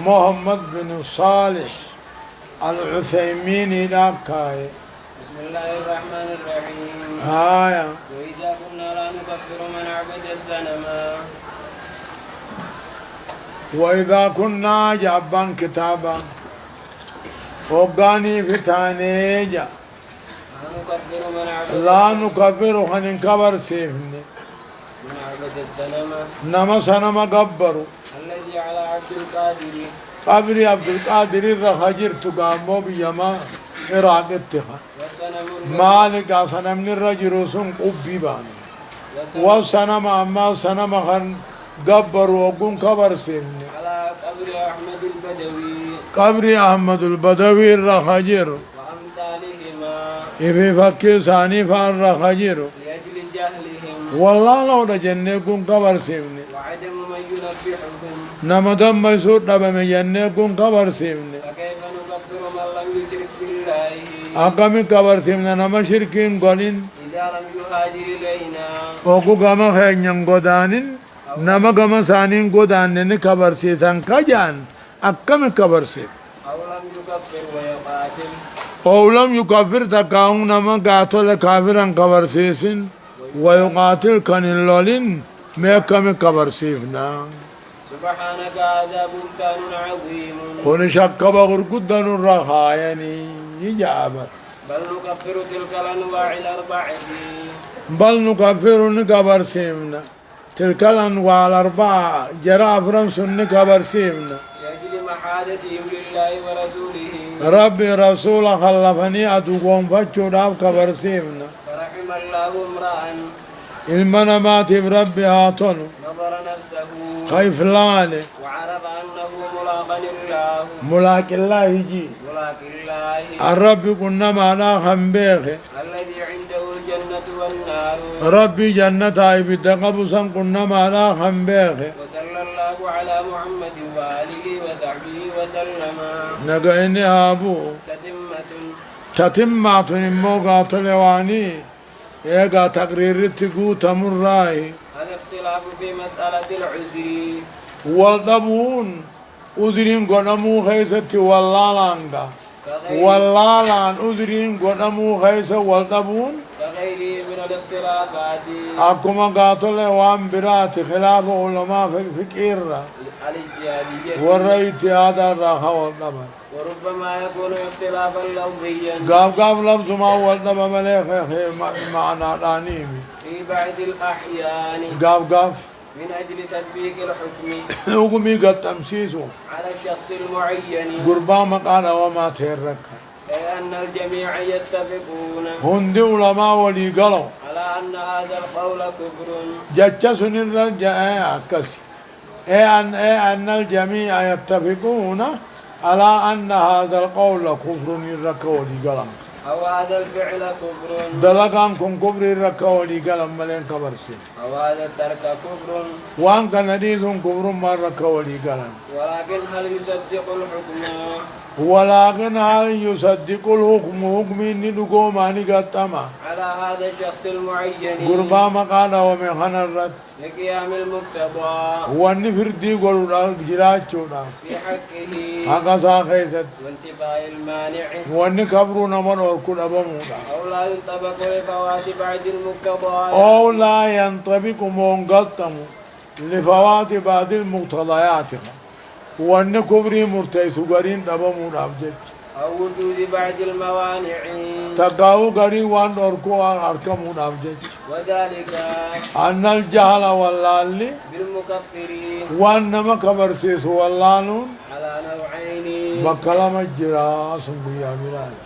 محمد بن صالح العثيمين لاكاي. بسم الله الرحمن الرحيم. آية. وإذا كنا لا نكفر من عبد الصنم. وإذا كنا جابان كتابا وقاني فتانيجا لا نكفر هنكبر سيفني من عبد الصنم نما سنما قبروا الذي على عبد القادر قبر عبد القادر الرخجر تقامو بيما إراقتها مالك سنم الرجل سن قبي باني وسنم أما سنم خن قبروا وقون كبر سيفني على قبر أحمد البدوي قبر أحمد البدوي الرخجر وأمثالهما إفي فكي ثاني فالرخجر لأجل جهلهم والله لو رجنكم قبر سيفني وعدم من ينبحهم نما دم يسود دم يجنكم قبر سيفني فكيف نكفر من لم يشرك بالله أقامي قبر سيفني نما شركين قولين إذا لم يهاجر إلينا وقو قام خينيان قدانين نما قام ثانين قدانين قبر سيسان كجان أقامي قبر سيف أو لم يكفر ويقاتل ولم يكفر تكاون نما قاتل كافرا قبر سيسين ويقاتل كان اللولين ما أقامي قبر سيفنا سبحانك هذا بهتان عظيم خون شك بغر قدن الرخايني يجابر بل نكفر تلك الأنواع الأربعة بل نكفر نكبر سيمنا تلك الأنواع الأربعة جرى فرنس نكبر سيمنا لأجل محادتهم لله ورسوله ربي رسول خلفني أدوكم فتشو داب كبر سيمنا فرحم الله امرأ المنا ماتي بربي هاتون نظر نفسه خيف لالي وعرف أنه ملاق الله ملاك الله يجي ملاق الله الرب كنا معنا خنبيخي الذي عنده الجنة والنار ربي جنة بتقبسا كنا معنا خنبيخي وصلى الله على محمد وآله وصحبه وسلم نقعني أبو تتمة تتمات نمو لواني إيقا تقرير تقو تمراي الاختلاف في مسألة العزر والضبون أذرين قدمو خيستي واللالاندا واللالان أذرين قدمو خيس والضبون كغيره من الاختلافات أكما قاتل وان برات خلاف علماء فكير الاجتهادية والرأيت هذا الراحة والضبن وربما يكون اختلافا لفظيا قاف لفظ ما والضبن مليخ معنى دانيمي في بعض الأحيان قاف من أجل تطبيق الحكم حكمي قد تمسيسه على الشخص المعين قربا مقال وما تهرك أي أن الجميع يتفقون هندي علماء ولي قالوا على أن هذا القول كفر جتش الرجاء أكسي أن الجميع يتفقون على أن هذا القول كفر الرك ولي قلم أو هذا الفعل كفر دلقانكم كفر الرك ولي قلم ملين كبرسين أو هذا الترك كفر وان كان نديث كفر ما الرك ولي قلم ولكن هل يصدق الحكم ولكن هل يصدق الحكم ندقو ما نقطما على هذا الشخص المعين قربا مقال ومن الرد لقيام المقتضى والنفردي قولوا جراجو في حقه هكذا خيست وانتفاء المانع والنكبرون من أركض أبمونا أو لا ينطبق لفوات بعد المقتضى أو لا ينطبق منقطم لفوات بعض المقتضيات والنكبري مرتيس قرين أبمونا أبجد أو وجود بعض الموانع تقاو قرين وان أركو أركمون أبجد وذلك أن الجهل واللالي بالمكفرين وأنما كبرسيس واللانون على نوعين بكلام الجراس بيا مراج